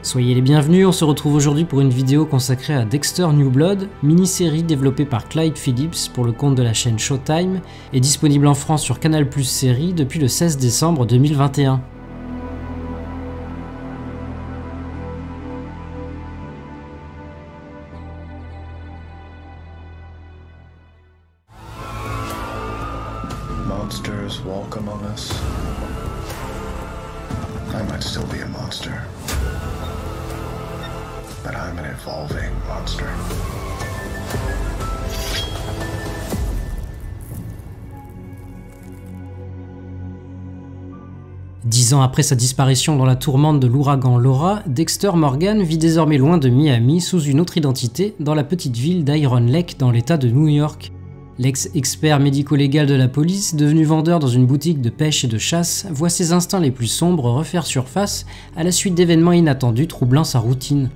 Soyez les bienvenus, on se retrouve aujourd'hui pour une vidéo consacrée à Dexter New Blood, mini-série développée par Clyde Phillips pour le compte de la chaîne Showtime et disponible en France sur Canal+ Série depuis le 16 décembre 2021. Monsters walk among us. I might still be a monster, but I'm an evolving monster. Dix ans après sa disparition dans la tourmente de l'ouragan Laura, Dexter Morgan vit désormais loin de Miami sous une autre identité dans la petite ville d'Iron Lake dans l'état de New York. L'ex-expert médico-légal de la police, devenu vendeur dans une boutique de pêche et de chasse, voit ses instincts les plus sombres refaire surface à la suite d'événements inattendus troublant sa routine.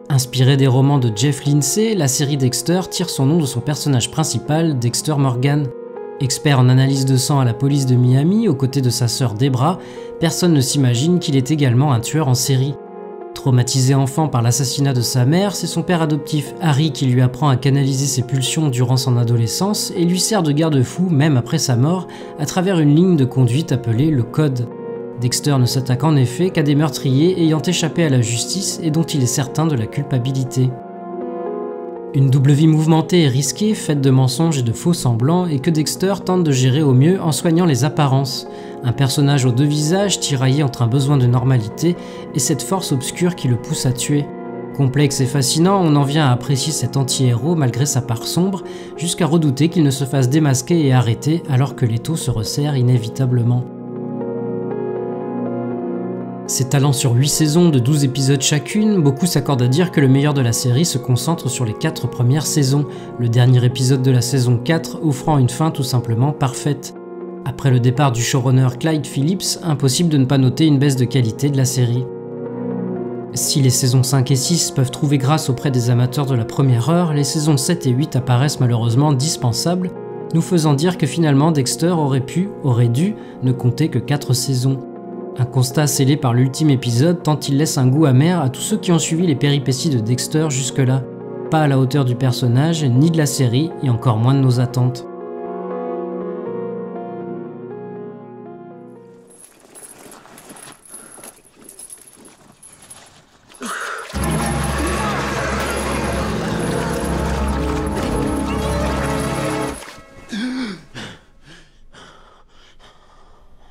Inspirée des romans de Jeff Lindsay, la série Dexter tire son nom de son personnage principal, Dexter Morgan. Expert en analyse de sang à la police de Miami, aux côtés de sa sœur Debra, personne ne s'imagine qu'il est également un tueur en série. Traumatisé enfant par l'assassinat de sa mère, c'est son père adoptif Harry qui lui apprend à canaliser ses pulsions durant son adolescence et lui sert de garde-fou même après sa mort à travers une ligne de conduite appelée le Code. Dexter ne s'attaque en effet qu'à des meurtriers ayant échappé à la justice et dont il est certain de la culpabilité. Une double vie mouvementée et risquée, faite de mensonges et de faux semblants, et que Dexter tente de gérer au mieux en soignant les apparences. Un personnage aux deux visages, tiraillé entre un besoin de normalité et cette force obscure qui le pousse à tuer. Complexe et fascinant, on en vient à apprécier cet anti-héros malgré sa part sombre, jusqu'à redouter qu'il ne se fasse démasquer et arrêter alors que l'étau se resserre inévitablement. S'étalant sur 8 saisons de 12 épisodes chacune, beaucoup s'accordent à dire que le meilleur de la série se concentre sur les 4 premières saisons, le dernier épisode de la saison 4 offrant une fin tout simplement parfaite. Après le départ du showrunner Clyde Phillips, impossible de ne pas noter une baisse de qualité de la série. Si les saisons 5 et 6 peuvent trouver grâce auprès des amateurs de la première heure, les saisons 7 et 8 apparaissent malheureusement dispensables, nous faisant dire que finalement Dexter aurait dû ne compter que 4 saisons. Un constat scellé par l'ultime épisode tant il laisse un goût amer à tous ceux qui ont suivi les péripéties de Dexter jusque-là, pas à la hauteur du personnage, ni de la série, et encore moins de nos attentes.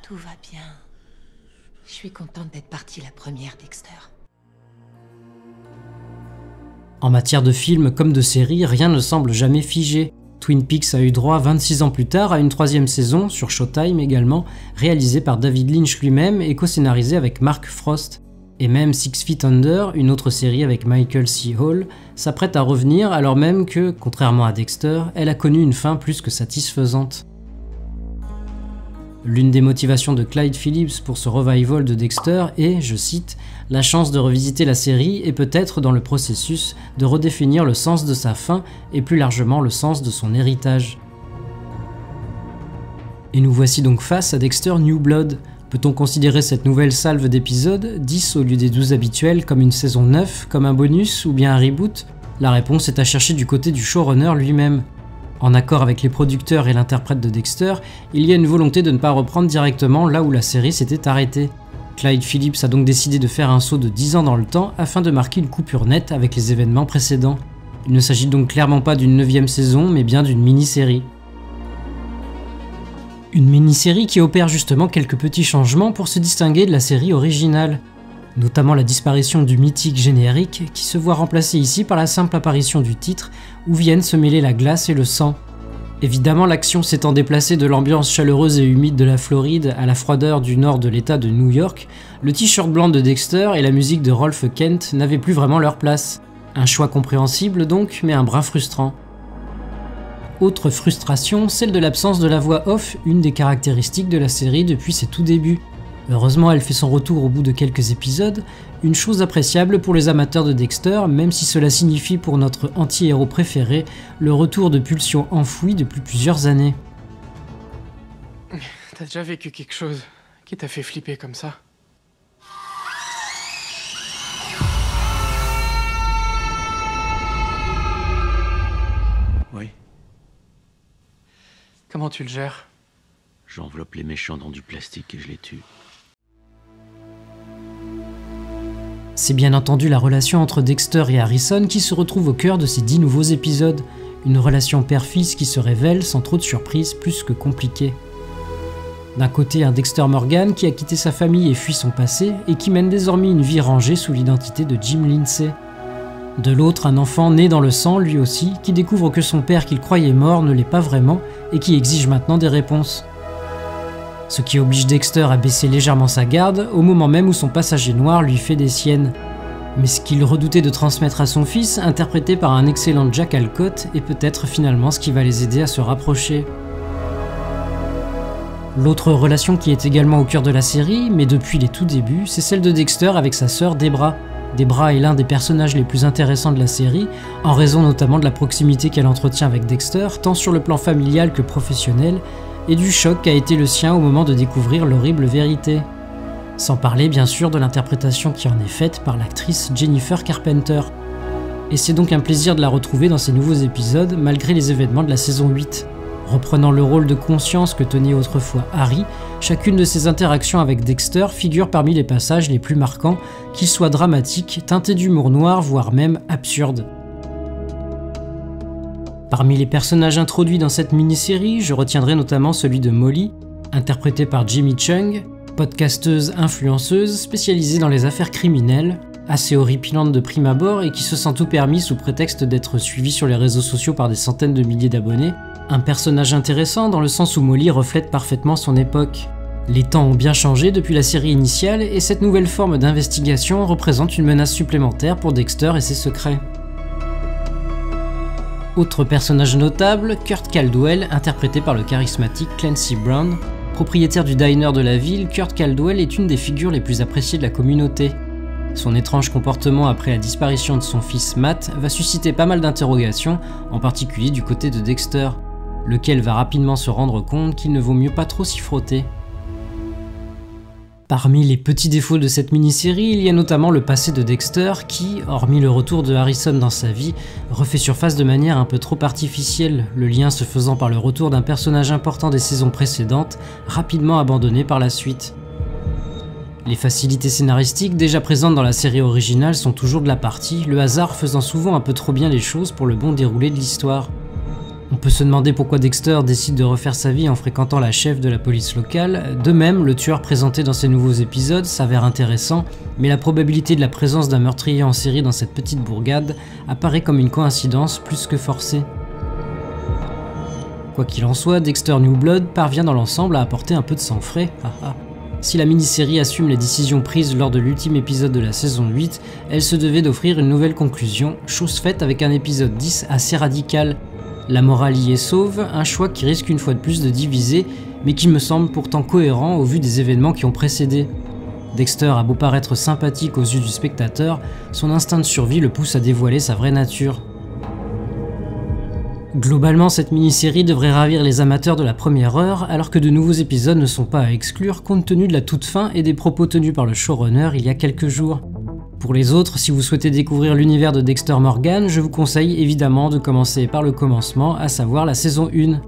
Tout va bien. Je suis contente d'être partie la première, Dexter. En matière de films comme de séries, rien ne semble jamais figé. Twin Peaks a eu droit 26 ans plus tard à une 3e saison, sur Showtime également, réalisée par David Lynch lui-même et co-scénarisée avec Mark Frost. Et même Six Feet Under, une autre série avec Michael C. Hall, s'apprête à revenir alors même que, contrairement à Dexter, elle a connu une fin plus que satisfaisante. L'une des motivations de Clyde Phillips pour ce revival de Dexter est, je cite, « la chance de revisiter la série et peut-être dans le processus de redéfinir le sens de sa fin et plus largement le sens de son héritage ». Et nous voici donc face à Dexter New Blood. Peut-on considérer cette nouvelle salve d'épisodes, 10 au lieu des 12 habituels, comme une saison 9, comme un bonus ou bien un reboot? La réponse est à chercher du côté du showrunner lui-même. En accord avec les producteurs et l'interprète de Dexter, il y a une volonté de ne pas reprendre directement là où la série s'était arrêtée. Clyde Phillips a donc décidé de faire un saut de 10 ans dans le temps afin de marquer une coupure nette avec les événements précédents. Il ne s'agit donc clairement pas d'une 9e saison, mais bien d'une mini-série. Une mini-série qui opère justement quelques petits changements pour se distinguer de la série originale. Notamment la disparition du mythique générique qui se voit remplacé ici par la simple apparition du titre où viennent se mêler la glace et le sang. Évidemment, l'action s'étant déplacée de l'ambiance chaleureuse et humide de la Floride à la froideur du nord de l'état de New York, le t-shirt blanc de Dexter et la musique de Rolf Kent n'avaient plus vraiment leur place. Un choix compréhensible donc, mais un brin frustrant. Autre frustration, celle de l'absence de la voix off, une des caractéristiques de la série depuis ses tout débuts. Heureusement, elle fait son retour au bout de quelques épisodes, une chose appréciable pour les amateurs de Dexter, même si cela signifie pour notre anti-héros préféré le retour de pulsions enfouies depuis plusieurs années. T'as déjà vécu quelque chose qui t'a fait flipper comme ça? Oui, Comment tu le gères? j'enveloppe les méchants dans du plastique et je les tue. C'est bien entendu la relation entre Dexter et Harrison qui se retrouve au cœur de ces 10 nouveaux épisodes. Une relation père-fils qui se révèle, sans trop de surprise, plus que compliquée. D'un côté, un Dexter Morgan qui a quitté sa famille et fui son passé, et qui mène désormais une vie rangée sous l'identité de Jim Lindsay. De l'autre, un enfant né dans le sang, lui aussi, qui découvre que son père qu'il croyait mort ne l'est pas vraiment, et qui exige maintenant des réponses. Ce qui oblige Dexter à baisser légèrement sa garde, au moment même où son passager noir lui fait des siennes. Mais ce qu'il redoutait de transmettre à son fils, interprété par un excellent Jack Alcott, est peut-être finalement ce qui va les aider à se rapprocher. L'autre relation qui est également au cœur de la série, mais depuis les tout débuts, c'est celle de Dexter avec sa sœur Debra. Debra est l'un des personnages les plus intéressants de la série, en raison notamment de la proximité qu'elle entretient avec Dexter, tant sur le plan familial que professionnel, et du choc qu'a été le sien au moment de découvrir l'horrible vérité. Sans parler bien sûr de l'interprétation qui en est faite par l'actrice Jennifer Carpenter. Et c'est donc un plaisir de la retrouver dans ces nouveaux épisodes, malgré les événements de la saison 8. Reprenant le rôle de conscience que tenait autrefois Harry, chacune de ses interactions avec Dexter figure parmi les passages les plus marquants, qu'ils soient dramatiques, teintés d'humour noir, voire même absurdes. Parmi les personnages introduits dans cette mini-série, je retiendrai notamment celui de Molly, interprétée par Jimmy Chung, podcasteuse influenceuse spécialisée dans les affaires criminelles, assez horripilante de prime abord et qui se sent tout permis sous prétexte d'être suivie sur les réseaux sociaux par des centaines de milliers d'abonnés. Un personnage intéressant dans le sens où Molly reflète parfaitement son époque. Les temps ont bien changé depuis la série initiale et cette nouvelle forme d'investigation représente une menace supplémentaire pour Dexter et ses secrets. Autre personnage notable, Kurt Caldwell, interprété par le charismatique Clancy Brown. Propriétaire du diner de la ville, Kurt Caldwell est une des figures les plus appréciées de la communauté. Son étrange comportement après la disparition de son fils Matt va susciter pas mal d'interrogations, en particulier du côté de Dexter, lequel va rapidement se rendre compte qu'il ne vaut mieux pas trop s'y frotter. Parmi les petits défauts de cette mini-série, il y a notamment le passé de Dexter qui, hormis le retour de Harrison dans sa vie, refait surface de manière un peu trop artificielle, le lien se faisant par le retour d'un personnage important des saisons précédentes, rapidement abandonné par la suite. Les facilités scénaristiques déjà présentes dans la série originale sont toujours de la partie, le hasard faisant souvent un peu trop bien les choses pour le bon déroulé de l'histoire. On peut se demander pourquoi Dexter décide de refaire sa vie en fréquentant la chef de la police locale. De même, le tueur présenté dans ces nouveaux épisodes s'avère intéressant, mais la probabilité de la présence d'un meurtrier en série dans cette petite bourgade apparaît comme une coïncidence plus que forcée. Quoi qu'il en soit, Dexter New Blood parvient dans l'ensemble à apporter un peu de sang frais. Si la mini-série assume les décisions prises lors de l'ultime épisode de la saison 8, elle se devait d'offrir une nouvelle conclusion, chose faite avec un épisode 10 assez radical. La morale y est sauve, un choix qui risque une fois de plus de diviser, mais qui me semble pourtant cohérent au vu des événements qui ont précédé. Dexter a beau paraître sympathique aux yeux du spectateur, son instinct de survie le pousse à dévoiler sa vraie nature. Globalement, cette mini-série devrait ravir les amateurs de la première heure, alors que de nouveaux épisodes ne sont pas à exclure compte tenu de la toute fin et des propos tenus par le showrunner il y a quelques jours. Pour les autres, si vous souhaitez découvrir l'univers de Dexter Morgan, je vous conseille évidemment de commencer par le commencement, à savoir la saison 1.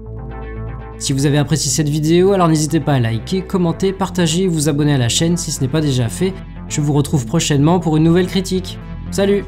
Si vous avez apprécié cette vidéo, alors n'hésitez pas à liker, commenter, partager et vous abonner à la chaîne si ce n'est pas déjà fait. Je vous retrouve prochainement pour une nouvelle critique. Salut!